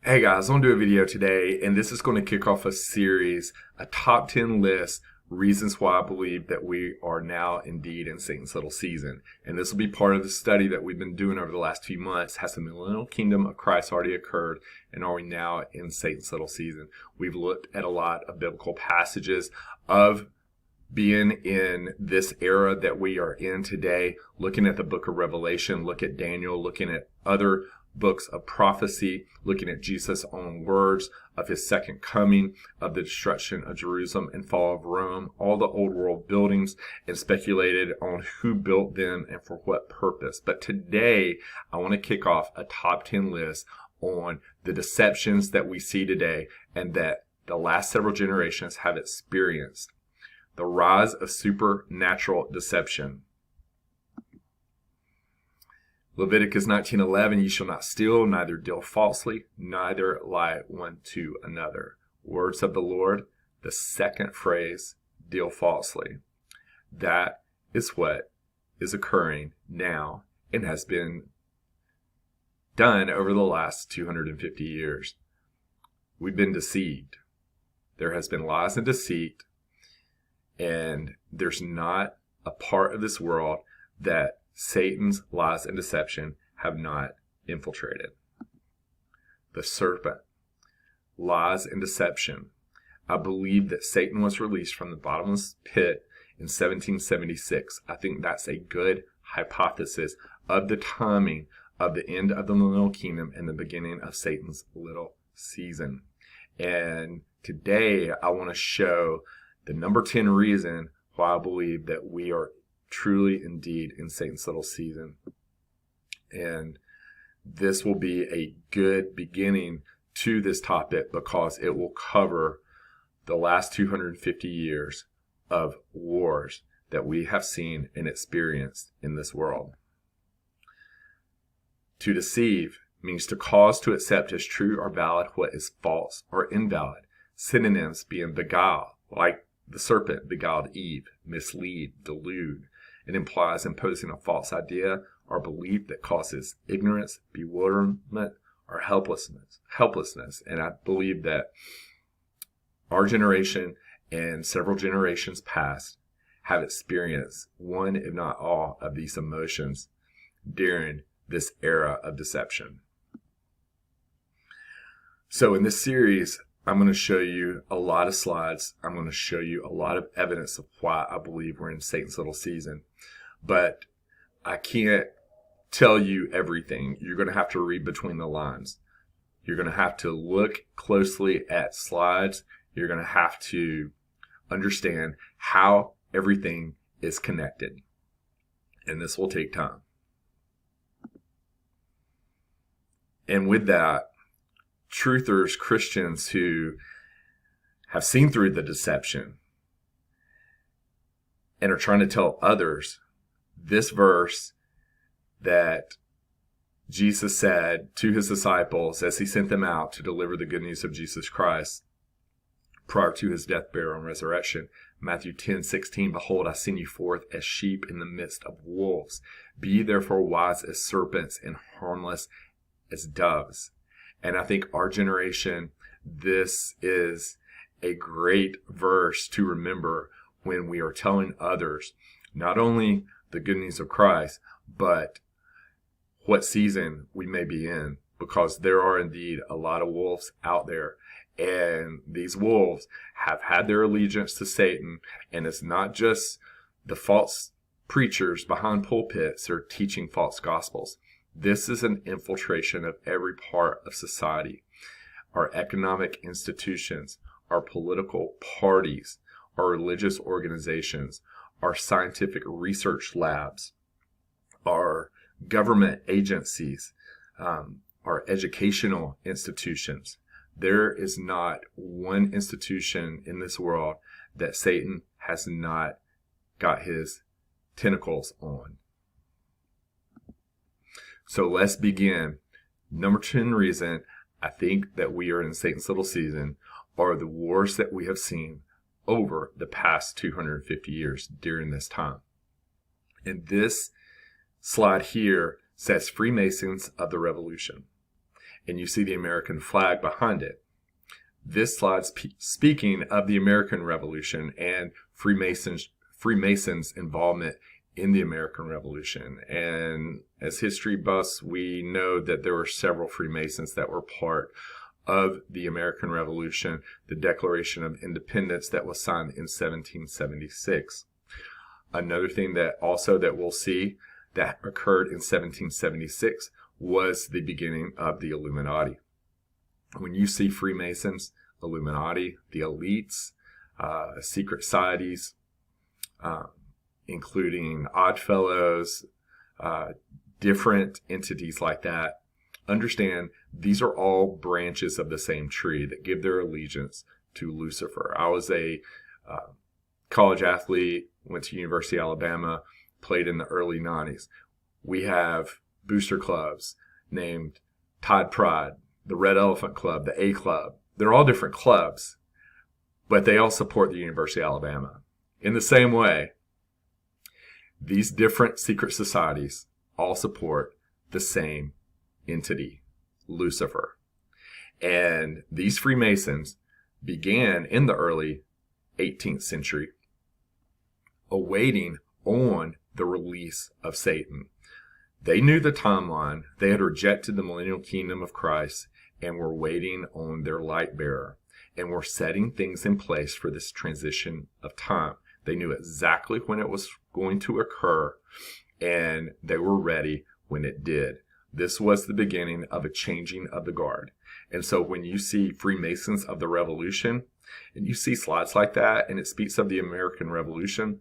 Hey guys, I want to do a video today, and this is going to kick off a series, a top 10 list, reasons why I believe that we are now indeed in Satan's little season. And this will be part of the study that we've been doing over the last few months. Has the millennial kingdom of Christ already occurred, and are we now in Satan's little season? We've looked at a lot of biblical passages of being in this era that we are in today, looking at the book of Revelation, look at Daniel, looking at other books of prophecy, looking at Jesus' own words of his second coming, of the destruction of Jerusalem and fall of Rome, all the old world buildings, and speculated on who built them and for what purpose. But today, I want to kick off a top 10 list on the deceptions that we see today and that the last several generations have experienced. The rise of supernatural deception. Leviticus 19:11, "You shall not steal, neither deal falsely, neither lie one to another." Words of the Lord. The second phrase, deal falsely. That is what is occurring now and has been done over the last 250 years. We've been deceived. There has been lies and deceit, and there's not a part of this world that Satan's lies and deception have not infiltrated. The serpent, lies and deception. I believe that Satan was released from the bottomless pit in 1776. I think that's a good hypothesis of the timing of the end of the millennial kingdom and the beginning of Satan's little season. And today I want to show the number 10 reason why I believe that we are truly indeed in Satan's little season. And this will be a good beginning to this topic because it will cover the last 250 years of wars that we have seen and experienced in this world. To deceive means to cause to accept as true or valid what is false or invalid. Synonyms being beguile, like the serpent beguiled Eve, mislead, delude. It implies imposing a false idea or belief that causes ignorance, bewilderment, or helplessness. And I believe that our generation and several generations past have experienced one, if not all, of these emotions during this era of deception. So in this series, I'm going to show you a lot of slides. I'm going to show you a lot of evidence of why I believe we're in Satan's little season. But I can't tell you everything. You're going to have to read between the lines. You're going to have to look closely at slides. You're going to have to understand how everything is connected. And this will take time. And with that, truthers, Christians who have seen through the deception and are trying to tell others this verse that Jesus said to his disciples as he sent them out to deliver the good news of Jesus Christ prior to his death, burial, and resurrection. Matthew 10:16, "Behold, I send you forth as sheep in the midst of wolves. Be ye therefore wise as serpents and harmless as doves." And I think our generation, this is a great verse to remember when we are telling others not only the good news of Christ, but what season we may be in, because there are indeed a lot of wolves out there. And these wolves have had their allegiance to Satan, and it's not just the false preachers behind pulpits who are teaching false gospels. This is an infiltration of every part of society. Our economic institutions, our political parties, our religious organizations, our scientific research labs, our government agencies, our educational institutions. There is not one institution in this world that Satan has not got his tentacles on. So let's begin. Number 10 reason I think that we are in Satan's little season are the wars that we have seen over the past 250 years during this time. And this slide here says Freemasons of the Revolution. and you see the American flag behind it. This slide's speaking of the American Revolution and Freemasons' involvement in the American Revolution. And as history buffs, we know that there were several Freemasons that were part of the American Revolution, the Declaration of Independence that was signed in 1776. Another thing that we'll see that occurred in 1776 was the beginning of the Illuminati. When you see Freemasons, Illuminati, the elites, secret societies, including Oddfellows, different entities like that, understand these are all branches of the same tree that give their allegiance to Lucifer. I was a college athlete, went to University of Alabama, played in the early 90s. We have booster clubs named Tide Pride, the Red Elephant Club, the A Club. They're all different clubs, but they all support the University of Alabama. In the same way, these different secret societies all support the same entity, Lucifer. And these Freemasons began in the early 18th century, awaiting on the release of Satan. They knew the timeline. They had rejected the millennial kingdom of Christ and were waiting on their light bearer, and were setting things in place for this transition of time. They knew exactly when it was going to occur, and they were ready when it did. This was the beginning of a changing of the guard. And so when you see Freemasons of the Revolution, and you see slides like that, and it speaks of the American Revolution,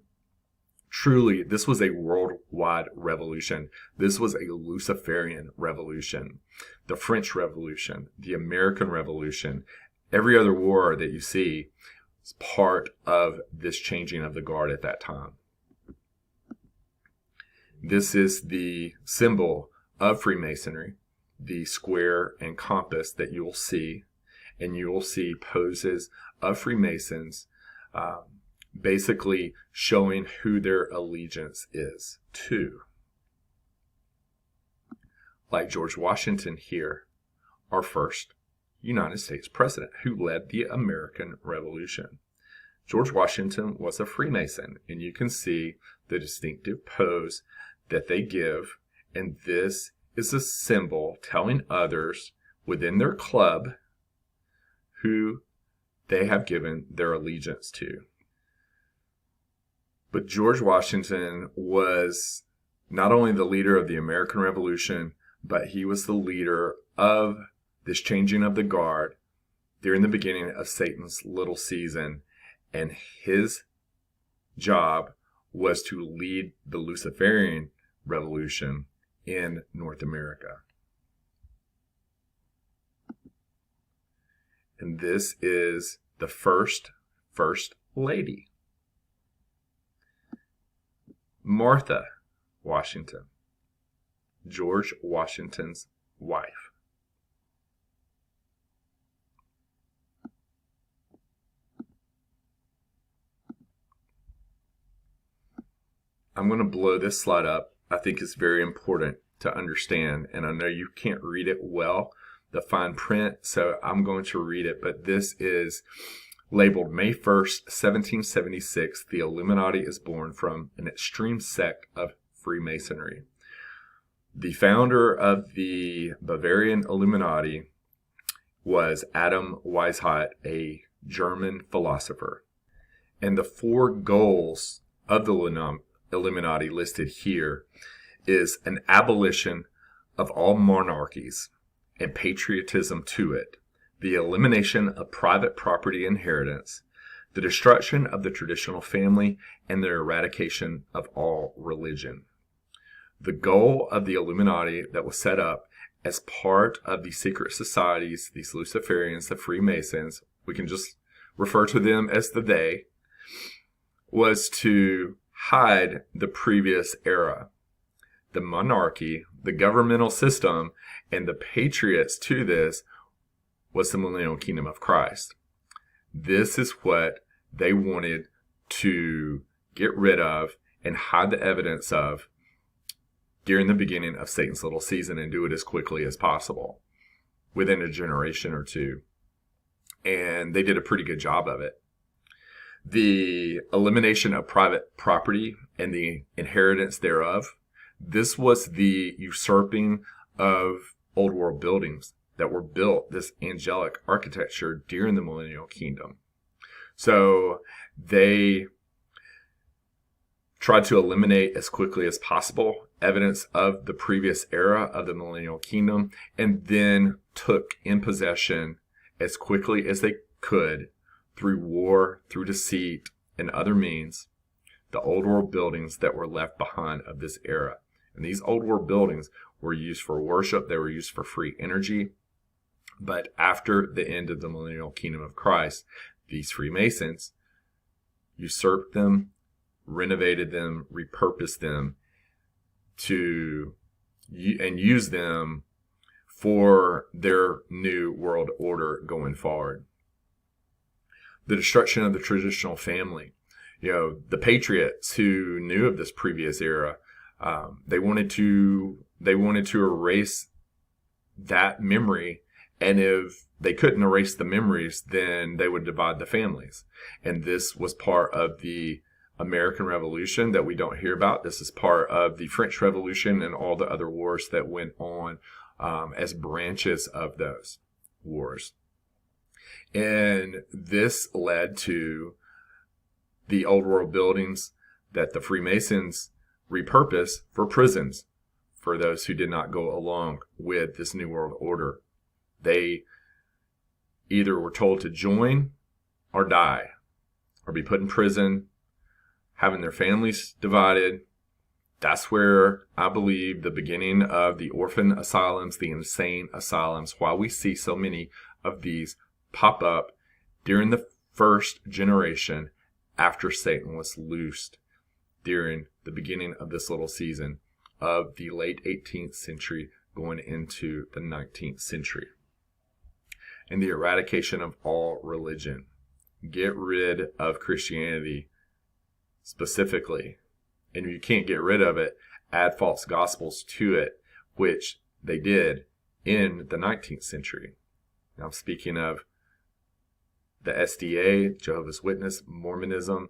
truly, this was a worldwide revolution. This was a Luciferian revolution. The French Revolution, the American Revolution, every other war that you see is part of this changing of the guard at that time. This is the symbol of Freemasonry, the square and compass that you will see, and you will see poses of Freemasons basically showing who their allegiance is to. Like George Washington here, our first United States president who led the American Revolution. George Washington was a Freemason, and you can see the distinctive pose that they give, and this is a symbol telling others within their club who they have given their allegiance to. But George Washington was not only the leader of the American Revolution, but he was the leader of this changing of the guard during the beginning of Satan's little season. And his job was to lead the Luciferian Revolution in North America. And this is the first lady, Martha Washington, George Washington's wife. I'm going to blow this slide up. I think it's very important to understand, and I know you can't read it well, the fine print, so I'm going to read it, but this is labeled May 1st, 1776, the Illuminati is born from an extreme sect of Freemasonry. The founder of the Bavarian Illuminati was Adam Weishaupt, a German philosopher. And the 4 goals of the Illuminati listed here is an abolition of all monarchies and patriotism to it, the elimination of private property inheritance, the destruction of the traditional family, and the eradication of all religion. The goal of the Illuminati that was set up as part of the secret societies, these Luciferians, the Freemasons, we can just refer to them as the they, was to hide the previous era. The monarchy, the governmental system, and the patriots to this was the millennial kingdom of Christ. This is what they wanted to get rid of and hide the evidence of during the beginning of Satan's little season, and do it as quickly as possible. within a generation or two. And they did a pretty good job of it. The elimination of private property and the inheritance thereof. This was the usurping of old world buildings that were built, this angelic architecture during the millennial kingdom. So they tried to eliminate as quickly as possible evidence of the previous era of the millennial kingdom, and then took in possession as quickly as they could through war, through deceit, and other means, the old world buildings that were left behind of this era. And these old world buildings were used for worship, they were used for free energy. But after the end of the millennial kingdom of Christ, these Freemasons usurped them, renovated them, repurposed them and used them for their new world order going forward. The destruction of the traditional family. The patriots who knew of this previous era, they wanted to erase that memory, and if they couldn't erase the memories, then they would divide the families. And this was part of the American Revolution that we don't hear about. This is part of the French Revolution and all the other wars that went on as branches of those wars. And this led to the old world buildings that the Freemasons repurposed for prisons for those who did not go along with this new world order. They either were told to join or die, or be put in prison, having their families divided. That's where I believe the beginning of the orphan asylums, the insane asylums, why we see so many of these pop up during the first generation after Satan was loosed during the beginning of this little season of the late 18th century going into the 19th century. And the eradication of all religion. Get rid of Christianity specifically. And if you can't get rid of it, add false gospels to it, which they did in the 19th century. Now I'm speaking of the SDA, Jehovah's Witness, Mormonism,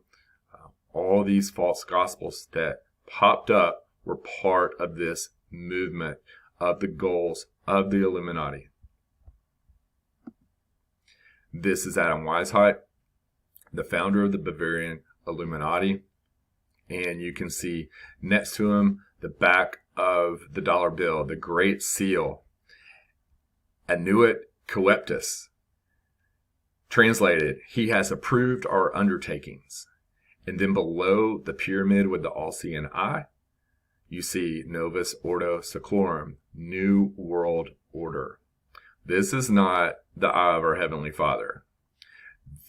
all these false gospels that popped up were part of this movement of the goals of the Illuminati. This is Adam Weishaupt, the founder of the Bavarian Illuminati. And you can see next to him the back of the dollar bill, the Great Seal, Annuit Coeptus. Translated, he has approved our undertakings. And then below the pyramid with the all-seeing eye, you see Novus Ordo Seclorum, New World Order. This is not the eye of our Heavenly Father.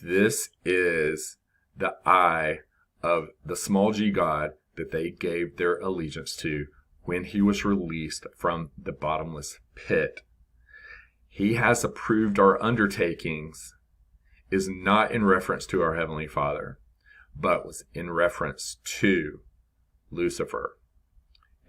This is the eye of the small g God that they gave their allegiance to when he was released from the bottomless pit. He has approved our undertakings is not in reference to our Heavenly Father, but was in reference to Lucifer.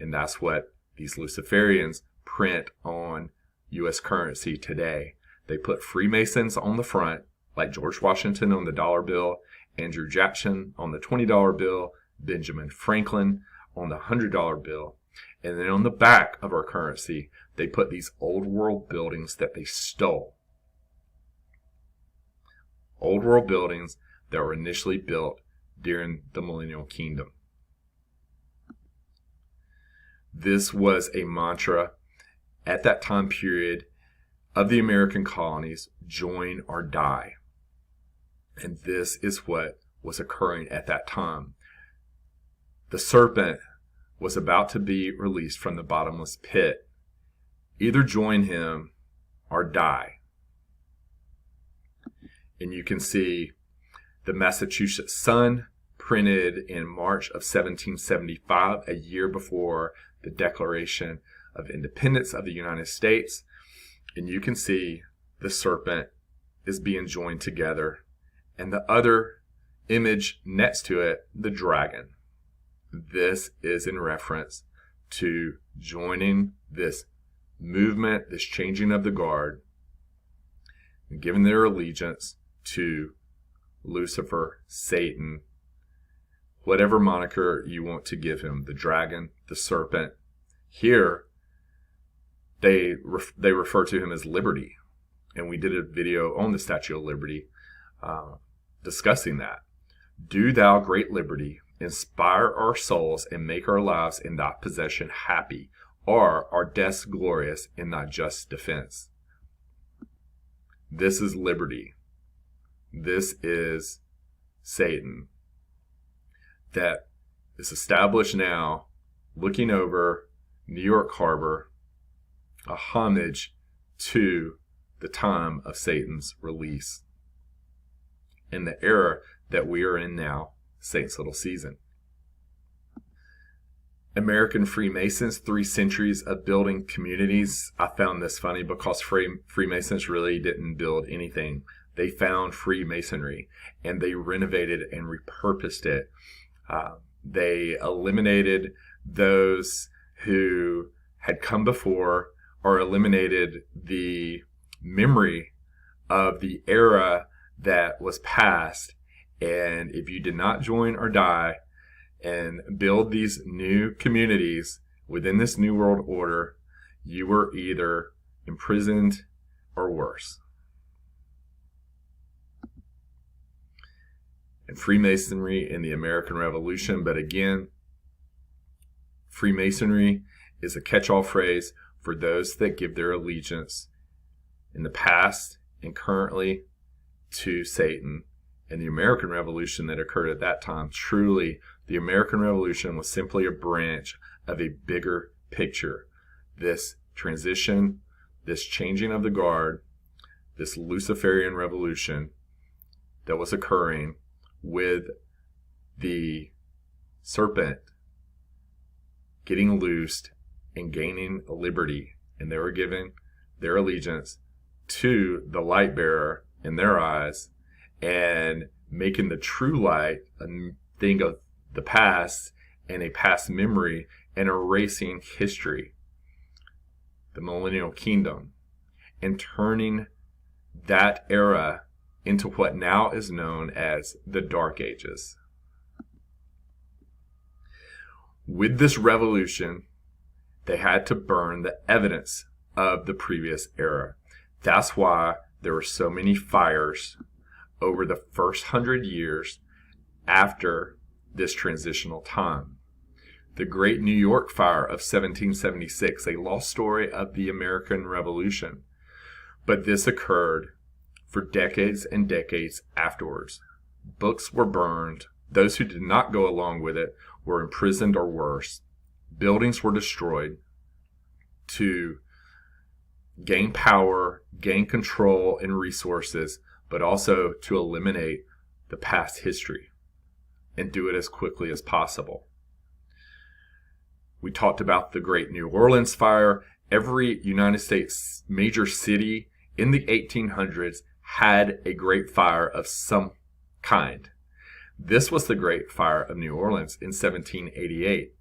And that's what these Luciferians print on U.S. currency today. They put Freemasons on the front, like George Washington on the dollar bill, Andrew Jackson on the $20 bill, Benjamin Franklin on the $100 bill. And then on the back of our currency, they put these old world buildings that they stole. Old world buildings that were initially built during the Millennial Kingdom. This was a mantra at that time period of the American colonies, join or die. And this is what was occurring at that time. The serpent was about to be released from the bottomless pit. Either join him or die. And you can see the Massachusetts Sun, printed in March of 1775, a year before the Declaration of Independence of the United States. And you can see the serpent is being joined together. And the other image next to it, the dragon. This is in reference to joining this movement, this changing of the guard giving their allegiance to Lucifer, Satan, whatever moniker you want to give him, the dragon, the serpent. Here, they refer to him as liberty. And we did a video on the Statue of Liberty discussing that. Do thou, great liberty, inspire our souls and make our lives in thy possession happy, or our deaths glorious in thy just defense. This is liberty. This is Satan that is established now, looking over New York Harbor, a homage to the time of Satan's release in the era that we are in now, Satan's little season. American Freemasons, 3 centuries of building communities. I found this funny because Freemasons really didn't build anything. They found Freemasonry and they renovated and repurposed it. They eliminated those who had come before, or eliminated the memory of the era that was past. And if you did not join or die and build these new communities within this new world order, you were either imprisoned or worse. And Freemasonry in the American Revolution, but again, Freemasonry is a catch-all phrase for those that give their allegiance in the past and currently to Satan. And the American Revolution that occurred at that time, truly, the American Revolution was simply a branch of a bigger picture. This transition, this changing of the guard, this Luciferian Revolution that was occurring with the serpent getting loosed and gaining liberty, and they were giving their allegiance to the light bearer in their eyes, and making the true light a thing of the past and a past memory, and erasing history, the millennial kingdom, and turning that era into what now is known as the Dark Ages. With this revolution, they had to burn the evidence of the previous era. That's why there were so many fires over the first 100 years after this transitional time. The Great New York Fire of 1776, a lost story of the American Revolution. But this occurred for decades and decades afterwards. Books were burned. Those who did not go along with it were imprisoned or worse. Buildings were destroyed to gain power, gain control and resources, but also to eliminate the past history and do it as quickly as possible. We talked about the Great New Orleans Fire. Every United States major city in the 1800s had a great fire of some kind. This was the Great Fire of New Orleans in 1788.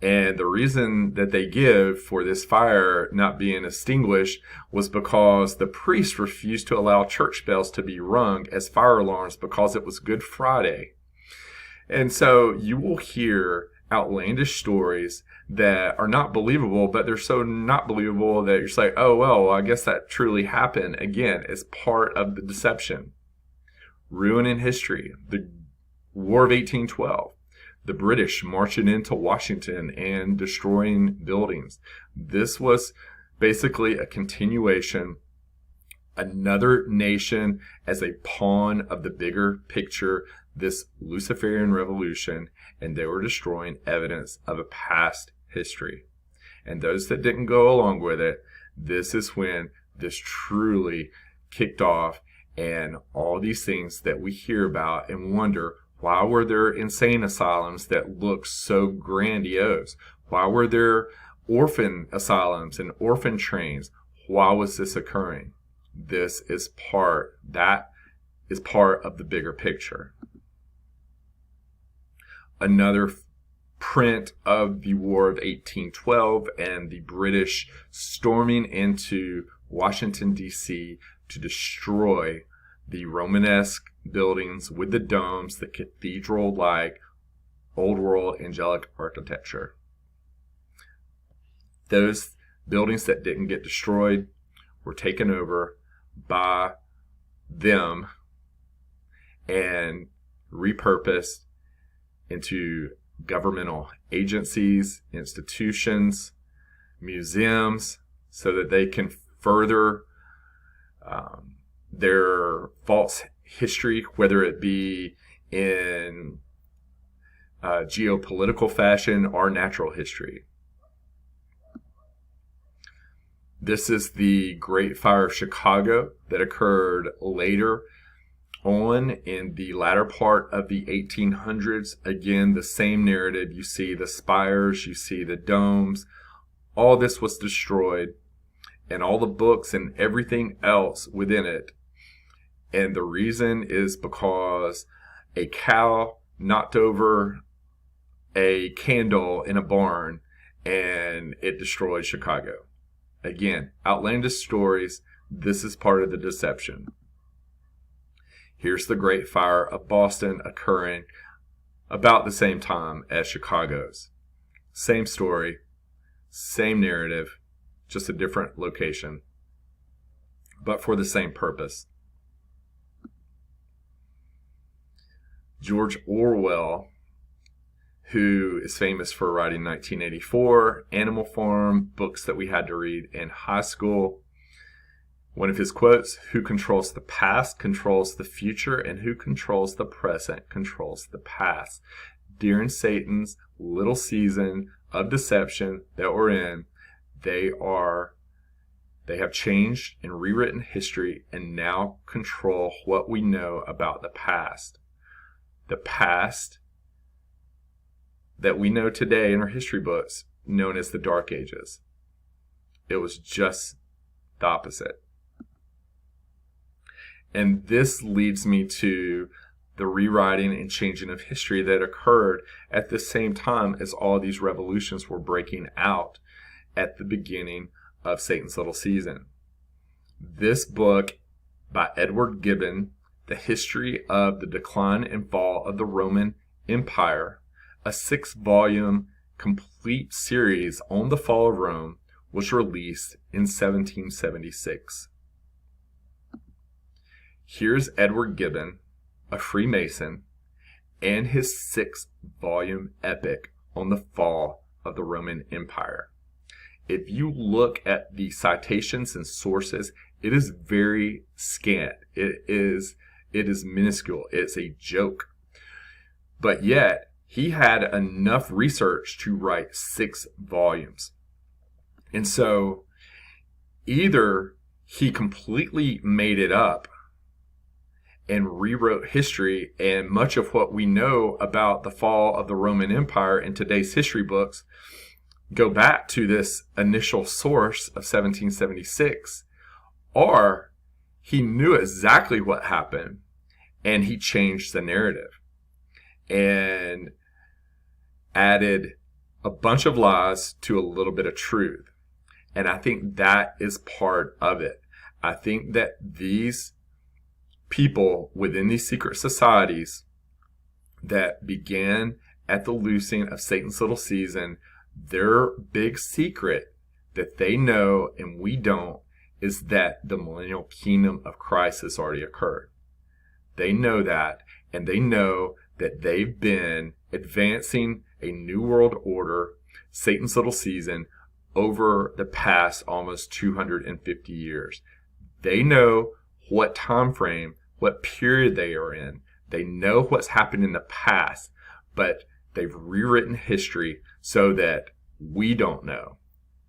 And the reason that they give for this fire not being extinguished was because the priests refused to allow church bells to be rung as fire alarms because it was Good Friday. And so you will hear outlandish stories that are not believable, but they're so not believable that you're just like, oh, well, I guess that truly happened. Again, it's part of the deception. Ruining history. The War of 1812. The British marching into Washington and destroying buildings. This was basically a continuation, another nation as a pawn of the bigger picture, this Luciferian Revolution, and they were destroying evidence of a past history. And those that didn't go along with it, this is when this truly kicked off, and all these things that we hear about and wonder, why were there insane asylums that look so grandiose? Why were there orphan asylums and orphan trains? Why was this occurring? That is part of the bigger picture. Another print of the War of 1812 and the British storming into Washington, D.C. to destroy the Romanesque buildings with the domes, the cathedral-like old world angelic architecture. Those buildings that didn't get destroyed were taken over by them and repurposed into governmental agencies, institutions, museums, so that they can further their false history, whether it be in geopolitical fashion or natural history. This is the Great Fire of Chicago that occurred later on in the latter part of the 1800s. Again, the same narrative. You see the spires, you see the domes. All this was destroyed, and all the books and everything else within it. And the reason is because a cow knocked over a candle in a barn and it destroyed Chicago. Again, outlandish stories. This is part of the deception. Here's the Great Fire of Boston occurring about the same time as Chicago's. Same story, same narrative, just a different location, but for the same purpose. George Orwell, who is famous for writing 1984, Animal Farm, books that we had to read in high school. One of his quotes, "Who controls the past controls the future, and who controls the present controls the past." During Satan's little season of deception that we're in, they have changed and rewritten history and now control what we know about the past. The past that we know today in our history books, known as the Dark Ages. It was just the opposite. And this leads me to the rewriting and changing of history that occurred at the same time as all these revolutions were breaking out at the beginning of Satan's little season. This book by Edward Gibbon, The History of the Decline and Fall of the Roman Empire, a 6-volume complete series on the fall of Rome, was released in 1776. Here's Edward Gibbon, a Freemason, and his 6-volume epic on the fall of the Roman Empire. If you look at the citations and sources, it is very scant. It is minuscule. It's a joke. But yet, he had enough research to write 6 volumes. And so, either he completely made it up and rewrote history, and much of what we know about the fall of the Roman Empire in today's history books go back to this initial source of 1776, or he knew exactly what happened and he changed the narrative and added a bunch of lies to a little bit of truth. And I think that is part of it. I think that these people within these secret societies that began at the loosing of Satan's little season, their big secret that they know and we don't is that the millennial kingdom of Christ has already occurred. They know that, and they know that they've been advancing a new world order, Satan's little season, over the past almost 250 years. They know what time frame, what period they are in. They know what's happened in the past, but they've rewritten history so that we don't know.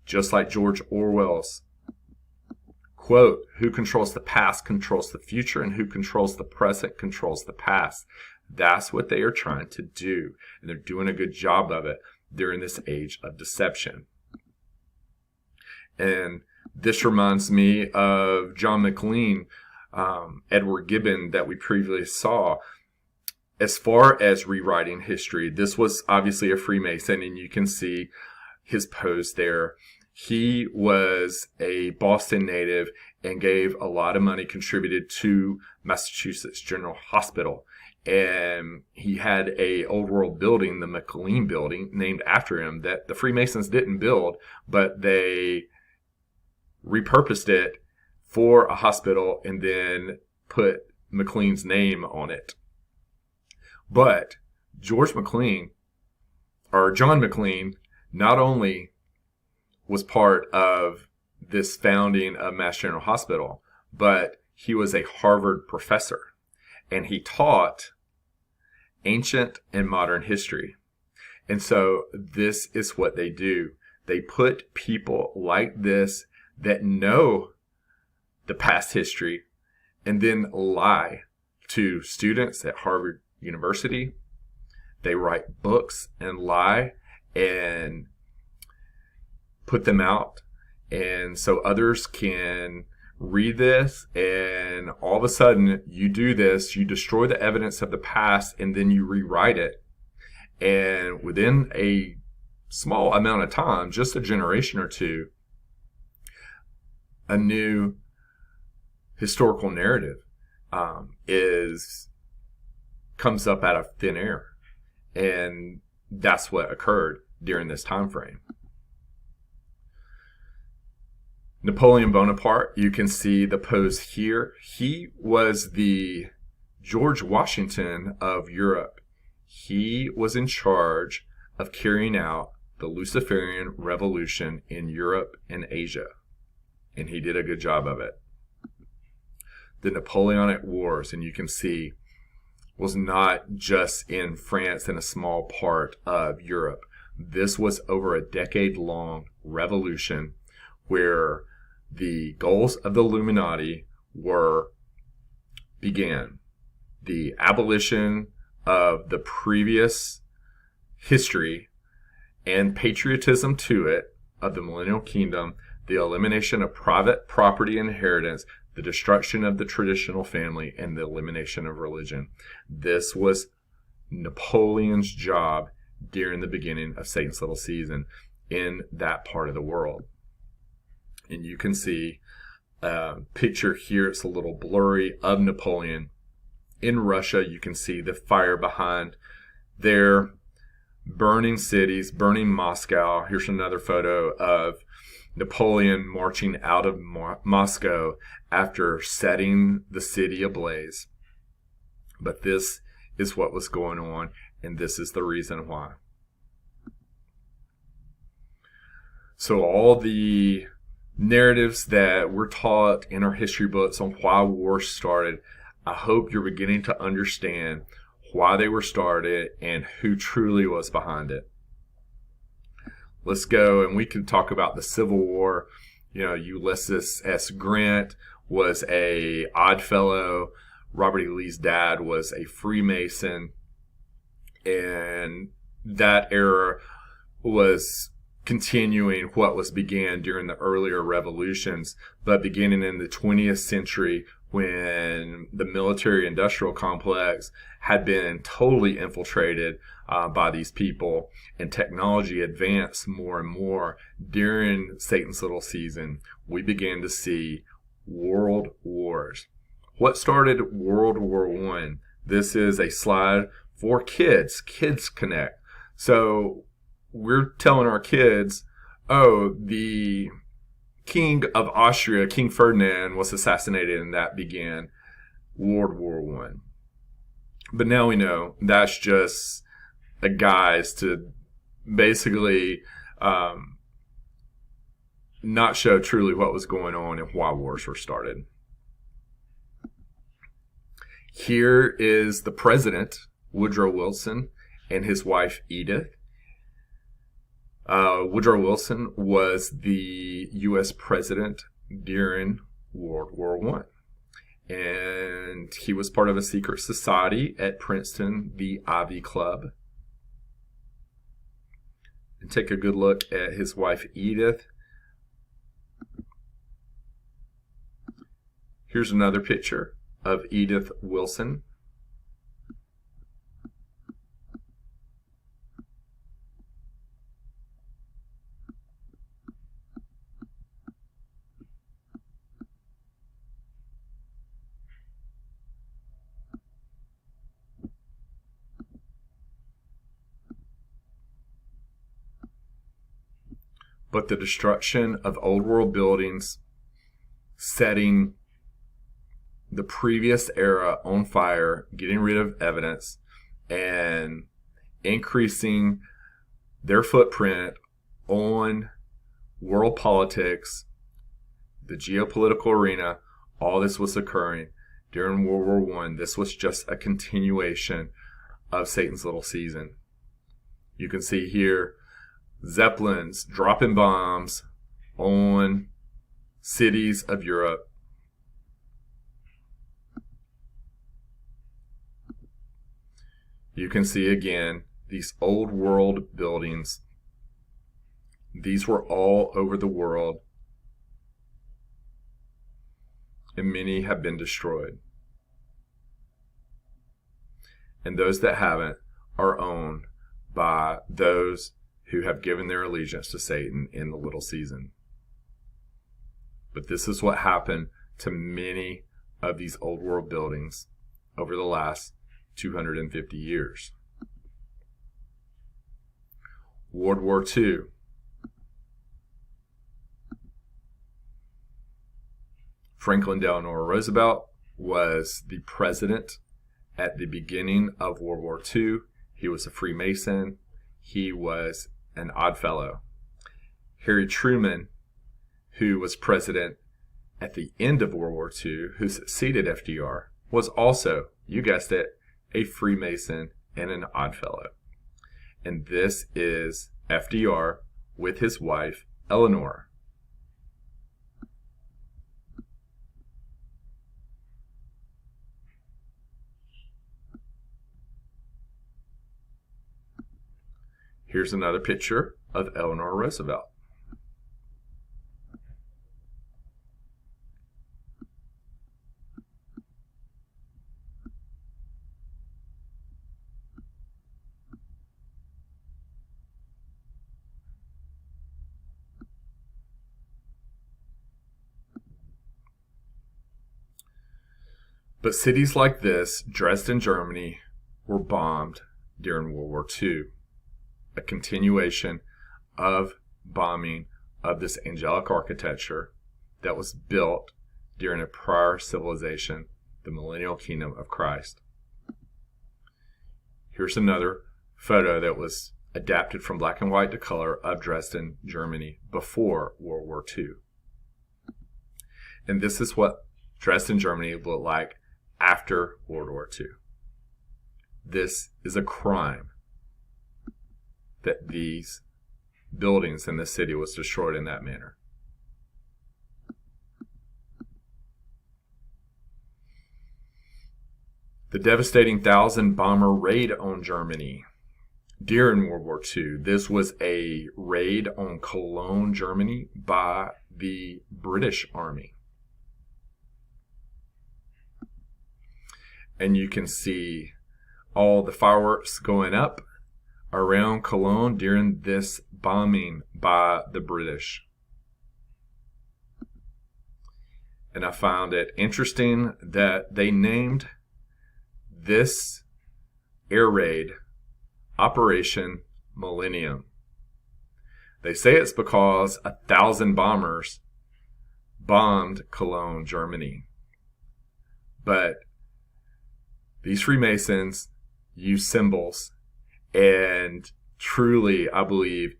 Just like George Orwell's quote, "Who controls the past controls the future, and who controls the present controls the past." That's what they are trying to do, and they're doing a good job of it during this age of deception. And this reminds me of John McLean, Edward Gibbon that we previously saw. As far as rewriting history, this was obviously a Freemason, and you can see his pose there. He was a Boston native, and gave a lot of money, contributed to Massachusetts General Hospital. And he had a old world building, the McLean building, named after him, that the Freemasons didn't build, but they repurposed it for a hospital and then put McLean's name on it. But John McLean, not only was part of this founding of Mass General Hospital, but he was a Harvard professor, and he taught ancient and modern history. And so this is what they do. They put people like this that know the past history and then lie to students at Harvard University. They write books and lie and put them out, and so others can read this, and all of a sudden you do this, you destroy the evidence of the past, and then you rewrite it. And within a small amount of time, just a generation or two, a new historical narrative comes up out of thin air. And that's what occurred during this time frame. Napoleon Bonaparte, you can see the pose here. He was the George Washington of Europe. He was in charge of carrying out the Luciferian Revolution in Europe and Asia, and he did a good job of it. The Napoleonic Wars, and you can see, was not just in France and a small part of Europe. This was over a decade-long revolution where the goals of the Illuminati began. The abolition of the previous history and patriotism to it of the Millennial Kingdom, the elimination of private property inheritance, the destruction of the traditional family, and the elimination of religion. This was Napoleon's job during the beginning of Satan's little season in that part of the world. And you can see a picture here, it's a little blurry, of Napoleon in Russia. You can see the fire behind there, burning cities, burning Moscow. Here's another photo of Napoleon marching out of Moscow after setting the city ablaze. But this is what was going on, and this is the reason why. So all the narratives that we're taught in our history books on why wars started, I hope you're beginning to understand why they were started and who truly was behind it. Let's go, and we can talk about the Civil War. You know, Ulysses S. Grant was a odd fellow. Robert E. Lee's dad was a Freemason, and that era was continuing what was began during the earlier revolutions, but beginning in the 20th century, when the military-industrial complex had been totally infiltrated by these people, and technology advanced more and more during Satan's little season, we began to see world wars. What started World War I? This is a slide for kids. Kids Connect. So we're telling our kids, oh, the King of Austria, King Ferdinand, was assassinated, and that began World War I. But now we know that's just a guise to basically not show truly what was going on and why wars were started. Here is the president, Woodrow Wilson, and his wife, Edith. Woodrow Wilson was the U.S. president during World War I. And he was part of a secret society at Princeton, the Ivy Club. And take a good look at his wife, Edith. Here's another picture of Edith Wilson. but the destruction of old world buildings, setting the previous era on fire, getting rid of evidence, and increasing their footprint on world politics, the geopolitical arena. All this was occurring during World War I. This was just a continuation of Satan's little season. You can see here Zeppelins dropping bombs on cities of Europe. You can see again these old world buildings. These were all over the world, and many have been destroyed. And those that haven't are owned by those who have given their allegiance to Satan in the little season. But this is what happened to many of these old world buildings over the last 250 years. World War II. Franklin Delano Roosevelt was the president at the beginning of World War II. He was a Freemason. He was an odd fellow. Harry Truman, who was president at the end of World War II, who succeeded FDR, was also, you guessed it, a Freemason and an odd fellow. And this is FDR with his wife, Eleanor. Here's another picture of Eleanor Roosevelt. But cities like this, Dresden, Germany, were bombed during World War II. A continuation of bombing of this angelic architecture that was built during a prior civilization, the Millennial Kingdom of Christ. Here's another photo that was adapted from black and white to color of Dresden, Germany before World War II. And this is what Dresden, Germany looked like after World War II. This is a crime that these buildings in the city was destroyed in that manner. The devastating 1,000 bomber raid on Germany during World War II. This was a raid on Cologne, Germany by the British Army. And you can see all the fireworks going up around Cologne during this bombing by the British. And I found it interesting that they named this air raid Operation Millennium. They say it's because 1,000 bombers bombed Cologne, Germany. But these Freemasons use symbols, and truly, I believe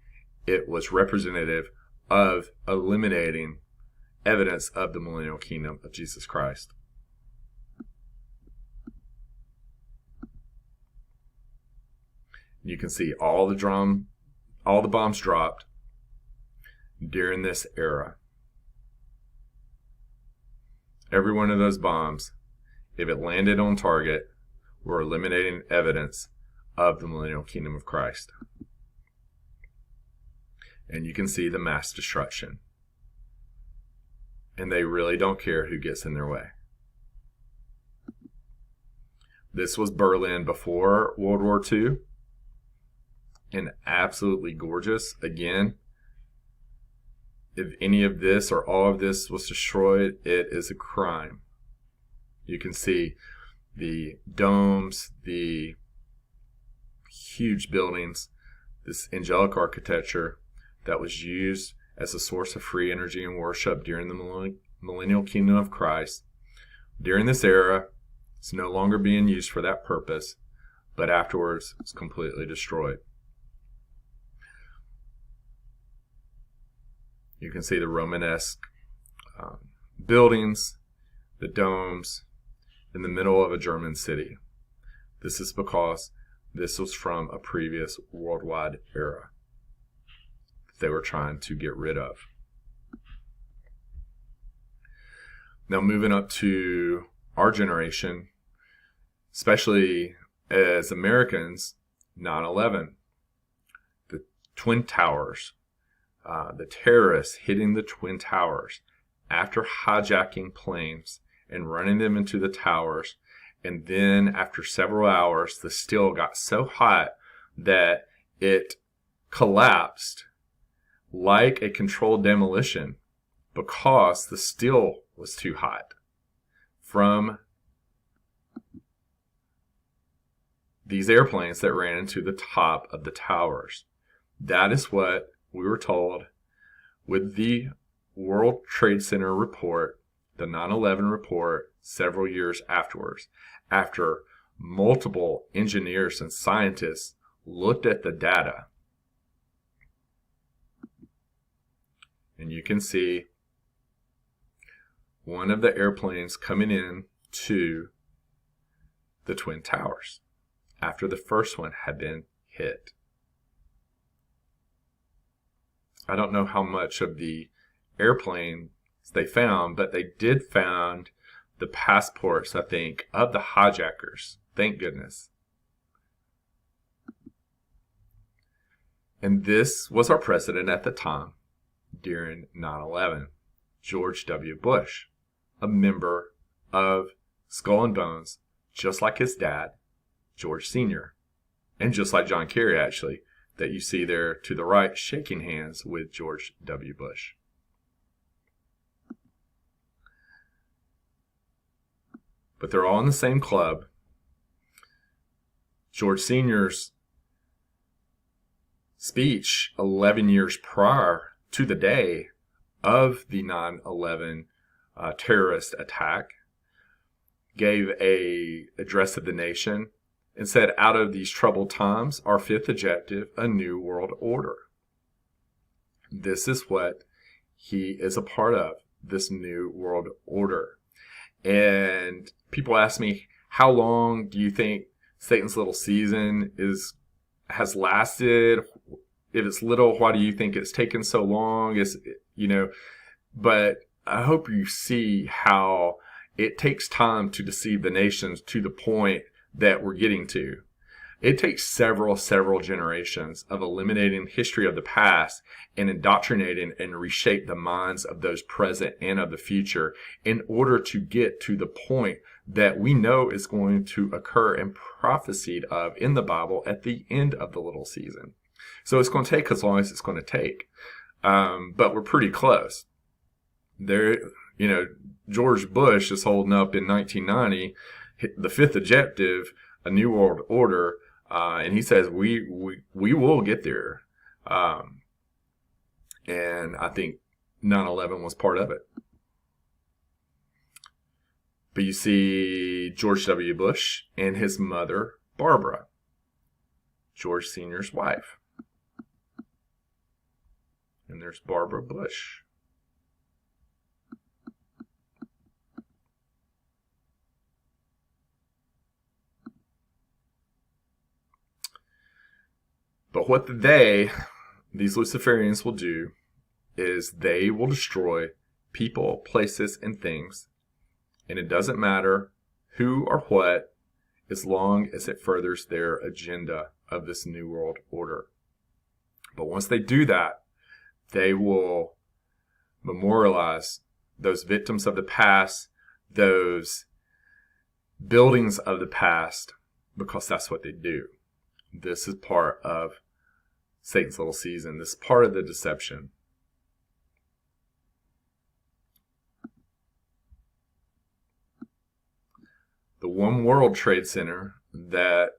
it was representative of eliminating evidence of the millennial kingdom of Jesus Christ. You can see all the bombs dropped during this era. Every one of those bombs, if it landed on target, were eliminating evidence of the millennial kingdom of Christ. And you can see the mass destruction. And they really don't care who gets in their way. This was Berlin before World War II. And absolutely gorgeous. Again, if any of this or all of this was destroyed, it is a crime. You can see the domes, the huge buildings, this angelic architecture that was used as a source of free energy and worship during the millennial kingdom of Christ. During this era, it's no longer being used for that purpose, but afterwards it's completely destroyed. You can see the Romanesque buildings, the domes, in the middle of a German city. This is because this was from a previous worldwide era that they were trying to get rid of. Now moving up to our generation, especially as Americans, 9/11, the Twin Towers, the terrorists hitting the Twin Towers after hijacking planes and running them into the towers. And then after several hours, the steel got so hot that it collapsed like a controlled demolition because the steel was too hot from these airplanes that ran into the top of the towers. That is what we were told with the World Trade Center report, the 9/11 report, several years afterwards, after multiple engineers and scientists looked at the data. And you can see one of the airplanes coming in to the Twin Towers after the first one had been hit. I don't know how much of the airplane they found, but they did find the passports, I think, of the hijackers. Thank goodness. And this was our president at the time during 9/11, George W. Bush, a member of Skull and Bones, just like his dad, George Sr., and just like John Kerry, actually, that you see there to the right, shaking hands with George W. Bush. But they're all in the same club. George Sr.'s speech 11 years prior to the day of the 9/11 terrorist attack gave an address of the nation and said, out of these troubled times, our fifth objective, a new world order. This is what he is a part of, this new world order. And people ask me, how long do you think Satan's little season has lasted? If it's little, why do you think it's taken so long? But I hope you see how it takes time to deceive the nations to the point that we're getting to. It takes several generations of eliminating history of the past and indoctrinating and reshape the minds of those present and of the future in order to get to the point that we know is going to occur and prophesied of in the Bible at the end of the little season. So it's going to take as long as it's going to take. But we're pretty close. George Bush is holding up in 1990 the fifth objective, a new world order, and he says we will get there. And I think 9/11 was part of it. But you see George W. Bush and his mother, Barbara, George Sr.'s wife. And there's Barbara Bush. But what these Luciferians will do is they will destroy people, places, and things. And it doesn't matter who or what, as long as it furthers their agenda of this new world order. But once they do that, they will memorialize those victims of the past, those buildings of the past, because that's what they do. This is part of Satan's little season. This is part of the deception. The One World Trade Center that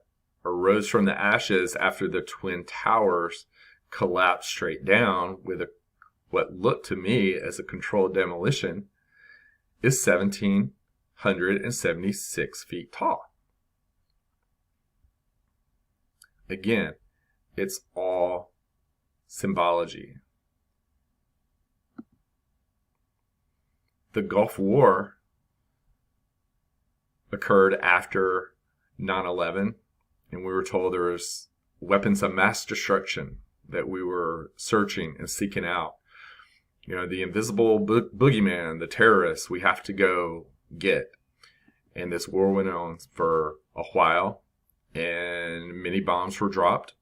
arose from the ashes after the Twin Towers collapsed straight down with what looked to me as a controlled demolition is 1,776 feet tall. Again, it's all symbology. The Gulf War occurred after 9/11, and we were told there was weapons of mass destruction that we were searching and seeking out. You know, the invisible boogeyman, the terrorists, we have to go get. And this war went on for a while, and many bombs were dropped.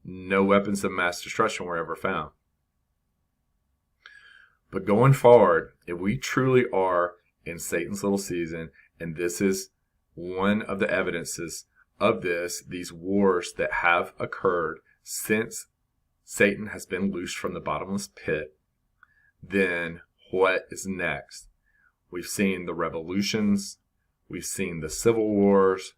No weapons of mass destruction were ever found. But going forward, if we truly are in Satan's little season, and this is one of the evidences of these wars that have occurred since Satan has been loosed from the bottomless pit, then what is next? We've seen the revolutions, we've seen the civil wars,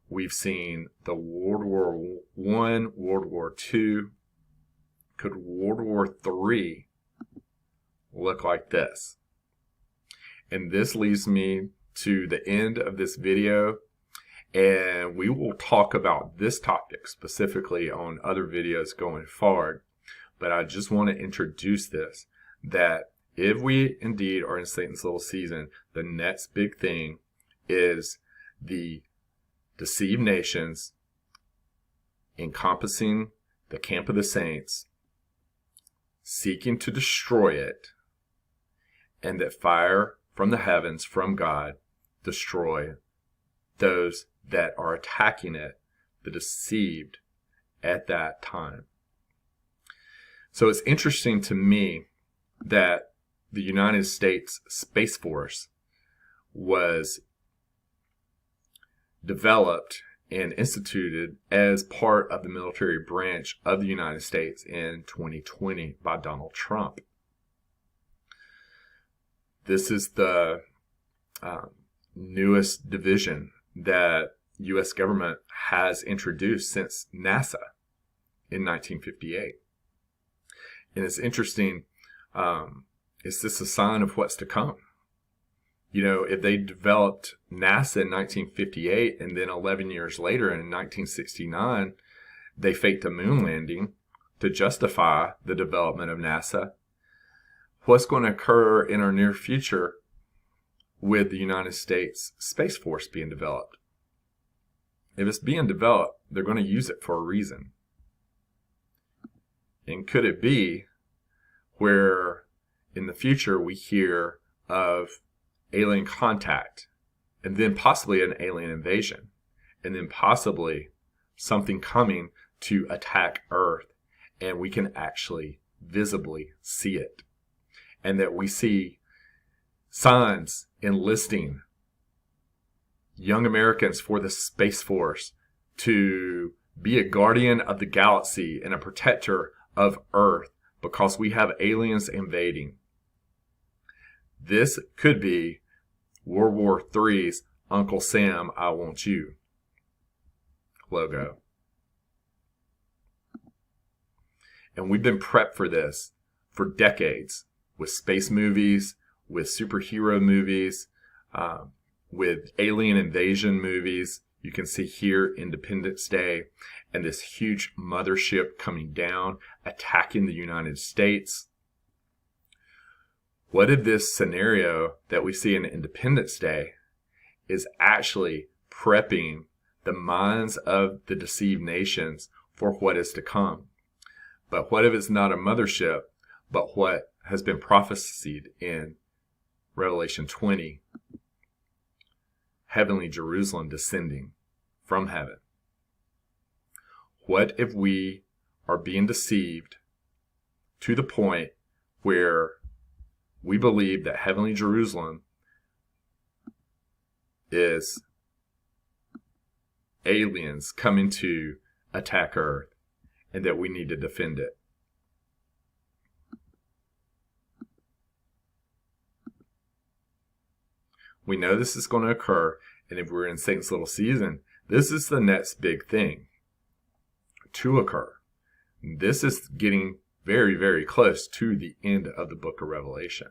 we've seen the World War I, World War II. Could World War III look like this? And this leads me to the end of this video, and we will talk about this topic specifically on other videos going forward. But I just want to introduce this, that if we indeed are in Satan's little season, the next big thing is the deceived nations encompassing the camp of the saints, seeking to destroy it, and that fire from the heavens, from God, destroy those that are attacking it, the deceived, at that time. So it's interesting to me that the United States Space Force was developed and instituted as part of the military branch of the United States in 2020 by Donald Trump. This is the newest division that U.S. government has introduced since NASA in 1958. And it's interesting, is this a sign of what's to come? You know, if they developed NASA in 1958 and then 11 years later in 1969, they faked a moon landing to justify the development of NASA, what's going to occur in our near future with the United States Space Force being developed? If it's being developed, they're going to use it for a reason. And could it be where in the future we hear of alien contact, and then possibly an alien invasion, and then possibly something coming to attack Earth, and we can actually visibly see it? And that we see signs enlisting young Americans for the Space Force to be a guardian of the galaxy and a protector of Earth because we have aliens invading. This could be World War III's Uncle Sam, I Want You logo. And we've been prepped for this for decades with space movies, with superhero movies, with alien invasion movies. You can see here Independence Day and this huge mothership coming down, attacking the United States. What if this scenario that we see in Independence Day is actually prepping the minds of the deceived nations for what is to come? But what if it's not a mothership, but what has been prophesied in Revelation 20? Heavenly Jerusalem descending from heaven. What if we are being deceived to the point where we believe that heavenly Jerusalem is aliens coming to attack Earth, and that we need to defend it? We know this is going to occur, and if we're in Satan's little season, this is the next big thing to occur. This is getting very, very close to the end of the book of Revelation,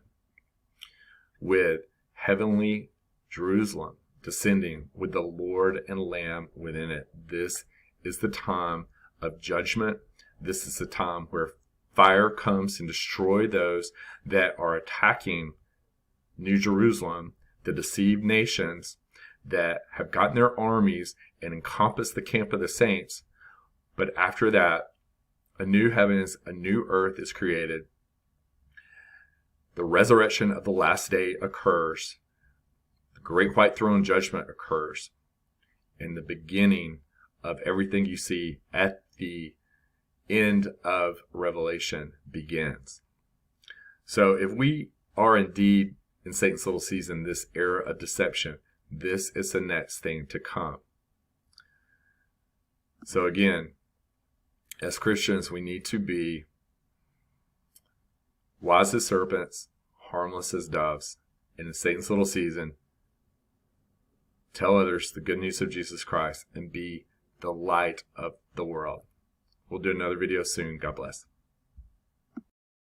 with heavenly Jerusalem descending with the Lord and Lamb within it. This is the time of judgment. This is the time where fire comes and destroy those that are attacking New Jerusalem, the deceived nations that have gotten their armies and encompassed the camp of the saints. But after that, a new heavens, a new earth is created. The resurrection of the last day occurs. The great white throne judgment occurs. And the beginning of everything you see at the end of Revelation begins. So if we are indeed in Satan's little season, this era of deception, this is the next thing to come. So again, as Christians, we need to be wise as serpents, harmless as doves. And in Satan's little season, tell others the good news of Jesus Christ and be the light of the world. We'll do another video soon. God bless.